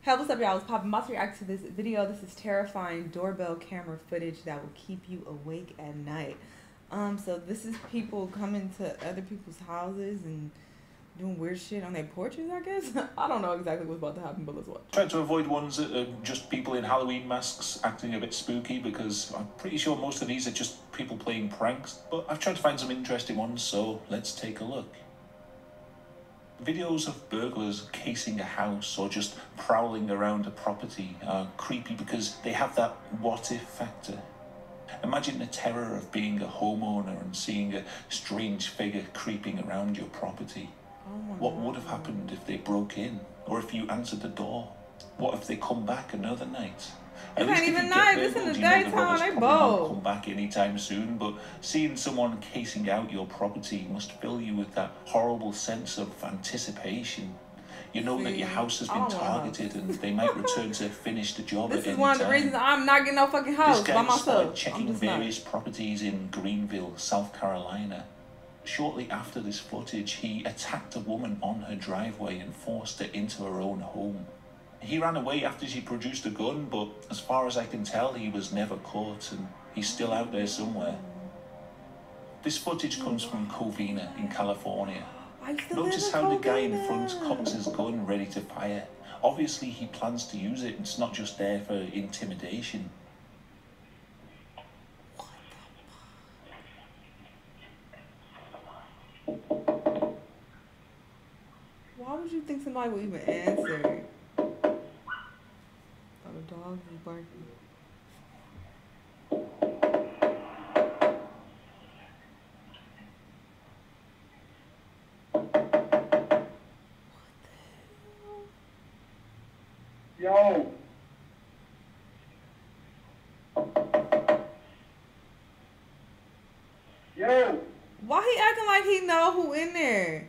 Hey, what's up, y'all? It's Pop. I'm about to react to this video. This is terrifying doorbell camera footage that will keep you awake at night. So this is people coming to other people's houses and doing weird shit on their porches, I guess. I don't know exactly what's about to happen, but let's watch. Tried to avoid ones that are just people in Halloween masks acting a bit spooky, because I'm pretty sure most of these are just people playing pranks. But I've tried to find some interesting ones, so let's take a look. Videos of burglars casing a house or just prowling around a property are creepy because they have that what-if factor. Imagine the terror of being a homeowner and seeing a strange figure creeping around your property. What would have happened if they broke in? Or if you answered the door? What if they come back another night? It ain't even night, this in the daytime, they both come back anytime soon, but seeing someone casing out your property must fill you with that horrible sense of anticipation. You know that your house has been targeted and they might return to finish the job at any time. This is one of the reasons I'm not getting no fucking house by myself. This guy started checking various properties in Greenville, South Carolina. Shortly after this footage, he attacked a woman on her driveway and forced her into her own home. He ran away after she produced a gun, but as far as I can tell, he was never caught and he's still out there somewhere. This footage comes from Covina in California. Notice how the guy in front cocks his gun ready to fire. Obviously he plans to use it, it's not just there for intimidation. Why would you think somebody would even answer? Oh, the dog is barking. Yo. Yo. Why he acting like he know who in there?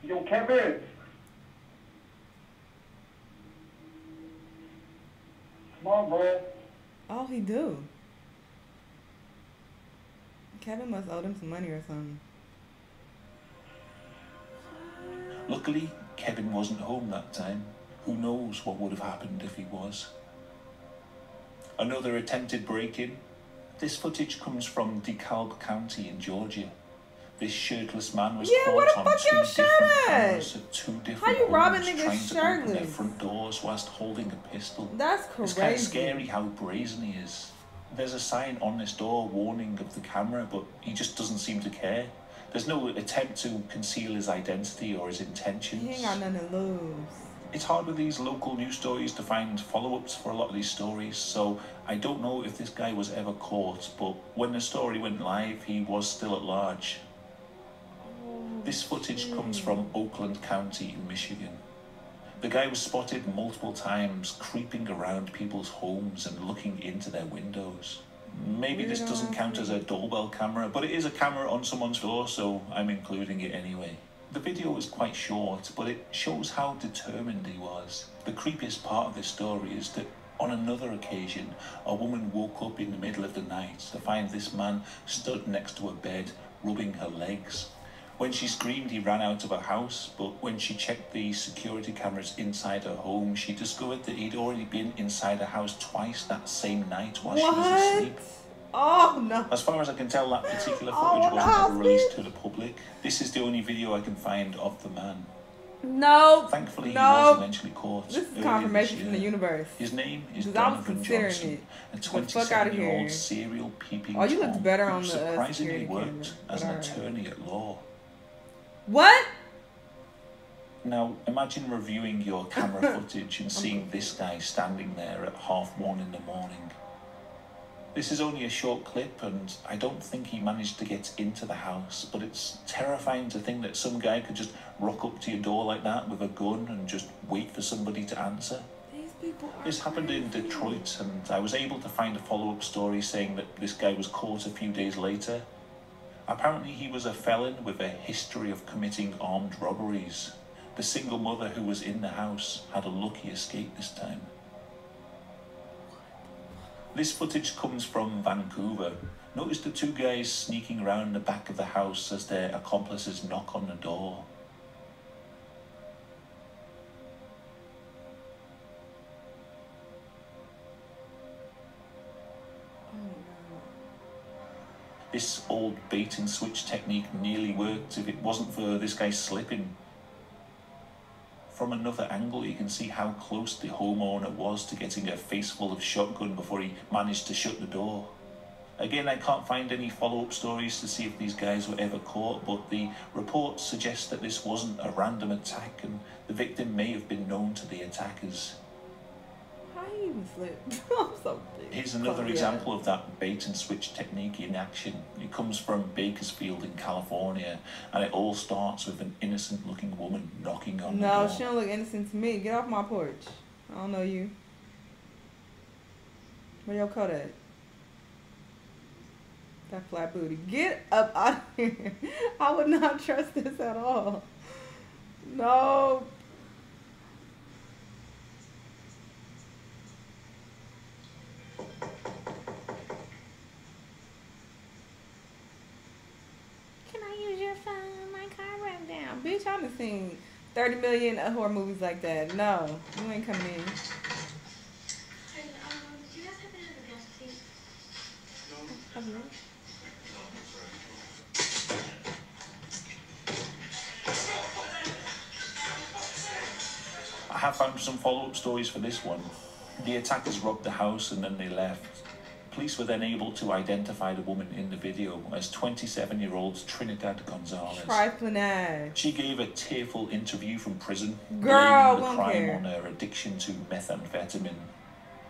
Yo, Kevin. Come on, bro. Oh, he do. Kevin must owe them some money or something. Luckily, Kevin wasn't home that time. Who knows what would have happened if he was. Another attempted break-in. This footage comes from DeKalb County in Georgia. This shirtless man was caught on two different cameras at two different homes trying to open their front doors whilst holding a pistol. That's crazy. It's kind of scary how brazen he is. There's a sign on this door warning of the camera, but he just doesn't seem to care. There's no attempt to conceal his identity or his intentions. He ain't got nothing to lose. It's hard with these local news stories to find follow-ups for a lot of these stories, so I don't know if this guy was ever caught, but when the story went live, he was still at large. This footage comes from Oakland County in Michigan. The guy was spotted multiple times creeping around people's homes and looking into their windows. Maybe this doesn't count as a doorbell camera, but it is a camera on someone's door, so I'm including it anyway. The video is quite short, but it shows how determined he was. The creepiest part of this story is that on another occasion, a woman woke up in the middle of the night to find this man stood next to her bed, rubbing her legs. When she screamed, he ran out of her house, but when she checked the security cameras inside her home, she discovered that he'd already been inside her house twice that same night while she was asleep. Oh, no. As far as I can tell, that particular footage wasn't ever released to the public. This is the only video I can find of the man. No. Thankfully, he was eventually caught. This is confirmation from the universe. His name is Donovan Johnson, a 27-year-old serial peeping Tom who surprisingly worked as an attorney at law. What? Now, imagine reviewing your camera footage and seeing this guy standing there at 1:30 in the morning. This is only a short clip, and I don't think he managed to get into the house, but it's terrifying to think that some guy could just rock up to your door like that with a gun and just wait for somebody to answer. This happened in Detroit, and I was able to find a follow-up story saying that this guy was caught a few days later. Apparently he was a felon with a history of committing armed robberies. The single mother who was in the house had a lucky escape this time. This footage comes from Vancouver. Notice the two guys sneaking around the back of the house as their accomplices knock on the door. This old bait and switch technique nearly worked if it wasn't for this guy slipping. From another angle, you can see how close the homeowner was to getting a face full of shotgun before he managed to shut the door. Again, I can't find any follow-up stories to see if these guys were ever caught, but the reports suggest that this wasn't a random attack and the victim may have been known to the attackers. How you even slip? I'm so big. Here's another example of that bait and switch technique in action. It comes from Bakersfield in California, and it all starts with an innocent looking woman knocking on the door. No, she don't look innocent to me. Get off my porch. I don't know you. Where your coat at? That flat booty. Get up out of here. I would not trust this at all. No. Can I use your phone? My car ran down. Bitch, I've seen 30 million horror movies like that. No, you ain't coming in. Do you guys have any other gas seat? No. I have found some follow-up stories for this one. The attackers robbed the house and then they left. Police were then able to identify the woman in the video as 27-year-old Trinidad Gonzalez. Trifling ass. She gave a tearful interview from prison, Girl, blaming the won't crime care. on her addiction to methamphetamine.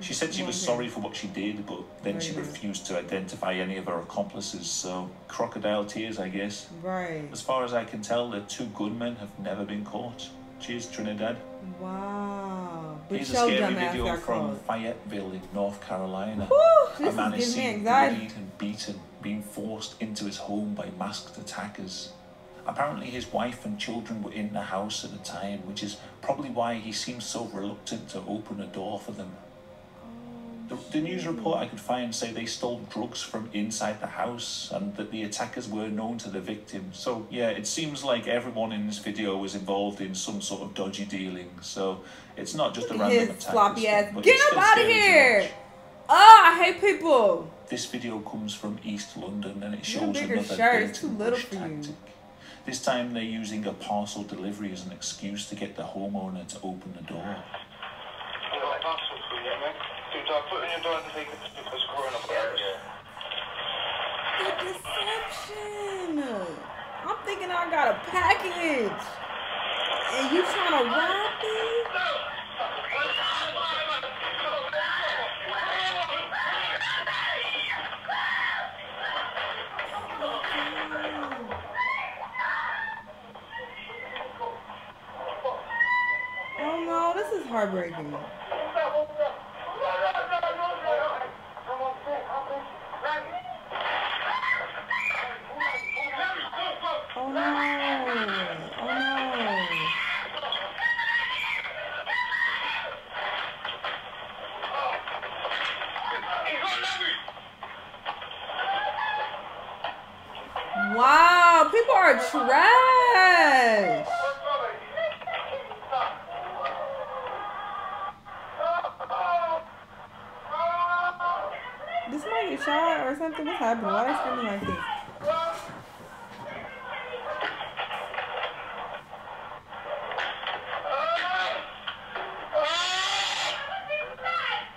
She said she was sorry for what she did, but then she refused to identify any of her accomplices, so crocodile tears, I guess. Right. As far as I can tell, the two gunmen have never been caught. Cheers, Trinidad. Wow. But Here's a your scary dumb ass video got from caught. Fayetteville in North Carolina. Woo, A man this is is giving me seen anxiety. bullied and beaten, being forced into his home by masked attackers. Apparently his wife and children were in the house at the time, which is probably why he seems so reluctant to open a door for them. The news report I could find say they stole drugs from inside the house and that the attackers were known to the victim. So yeah, it seems like everyone in this video was involved in some sort of dodgy dealing. So it's not just a random His attack. floppy ass. But Get it's up still out of scary to here! watch. Oh, I hate people. This video comes from East London and it Your shows bigger another shirt is bait too and little rush for you. tactic. This time they're using a parcel delivery as an excuse to get the homeowner to open the door. Put in your door and take it because coronavirus. The deception. I'm thinking I got a package. And you trying to rob me? Oh no, this is heartbreaking. Oh no. Oh no. Wow, people are trash. Did somebody get shot or something? What's happening? Why are they screaming like this?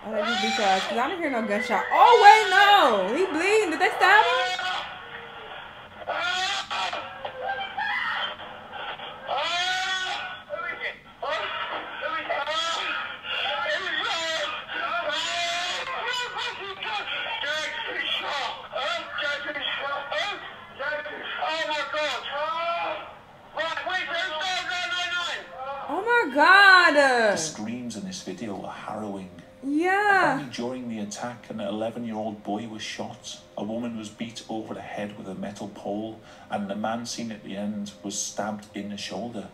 Oh, they just beat your ass, because I didn't hear no gunshot. Oh, wait, no. He bleeding. Did they stab him? Oh my God. The screams in this video are harrowing. Yeah. Apparently during the attack, an 11-year-old boy was shot. A woman was beat over the head with a metal pole, and the man seen at the end was stabbed in the shoulder.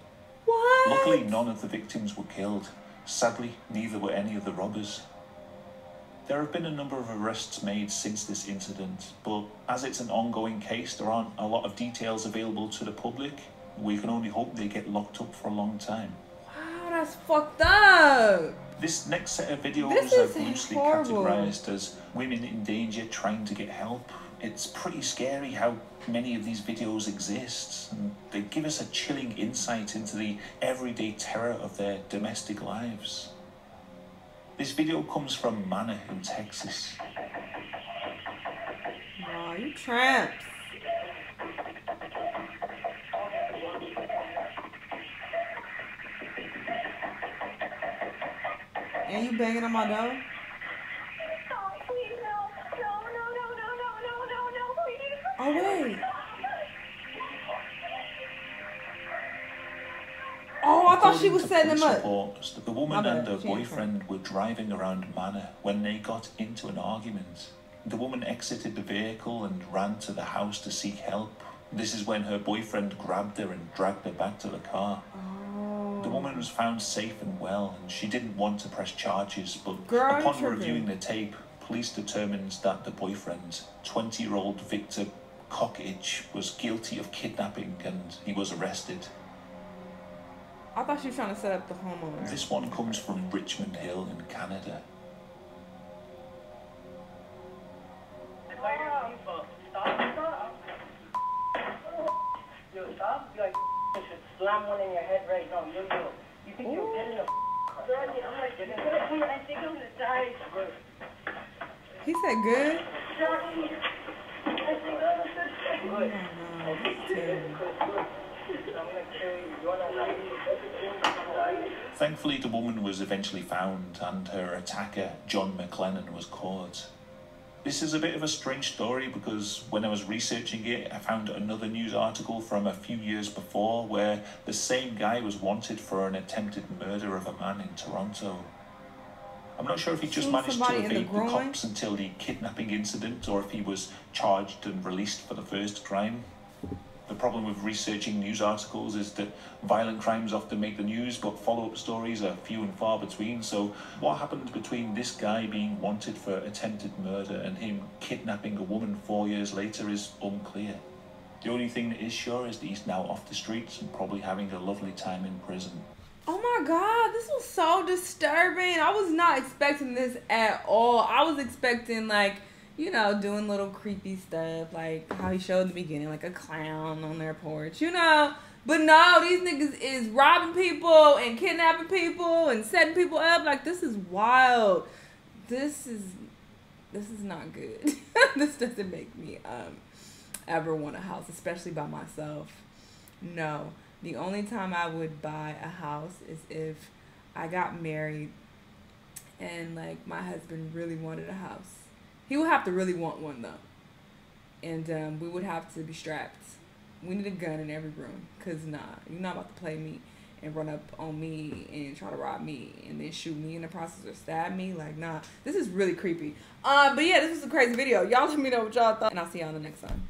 What? Luckily, none of the victims were killed. Sadly, neither were any of the robbers. There have been a number of arrests made since this incident, but as it's an ongoing case, there aren't a lot of details available to the public. We can only hope they get locked up for a long time. Wow, that's fucked up. This next set of videos This are is loosely horrible. categorized as women in danger trying to get help, It's pretty scary how many of these videos exist, and they give us a chilling insight into the everyday terror of their domestic lives. This video comes from Manor in Texas. Aw, you tramps. And you banging on my door? Oh, wait. Oh, I thought she was setting him up. Reports, the woman and her boyfriend were driving around Manor when they got into an argument. The woman exited the vehicle and ran to the house to seek help. This is when her boyfriend grabbed her and dragged her back to the car. The woman was found safe and well, and she didn't want to press charges, but upon reviewing the tape, police determined that the boyfriend, 20-year-old Victor Cockidge, was guilty of kidnapping, and he was arrested. I thought she was trying to set up the homeowner. This one comes from Richmond Hill in Canada. Stop. You should slam one in your head right now. You think you'll get in a car? I think I'm gonna die. He said good? Thankfully, the woman was eventually found, and her attacker, John McLennan, was caught. This is a bit of a strange story because when I was researching it, I found another news article from a few years before where the same guy was wanted for an attempted murder of a man in Toronto. I'm not sure if he just managed to evade the cops until the kidnapping incident or if he was charged and released for the first crime. The problem with researching news articles is that violent crimes often make the news, but follow-up stories are few and far between. So what happened between this guy being wanted for attempted murder and him kidnapping a woman 4 years later is unclear. The only thing that is sure is that he's now off the streets and probably having a lovely time in prison. Oh my God, this was so disturbing. I was not expecting this at all. I was expecting, like, you know, doing little creepy stuff, like how he showed in the beginning, like a clown on their porch, you know. But no, these niggas is robbing people and kidnapping people and setting people up. Like, this is wild. This is not good. This doesn't make me ever want a house, especially by myself. No. The only time I would buy a house is if I got married and, like, my husband really wanted a house. He would have to really want one, though. And we would have to be strapped. We need a gun in every room. Because, nah, you're not about to play me and run up on me and try to rob me and then shoot me in the process or stab me. Like, nah. This is really creepy. But, yeah, this was a crazy video. Y'all let me know what y'all thought. And I'll see y'all in the next one.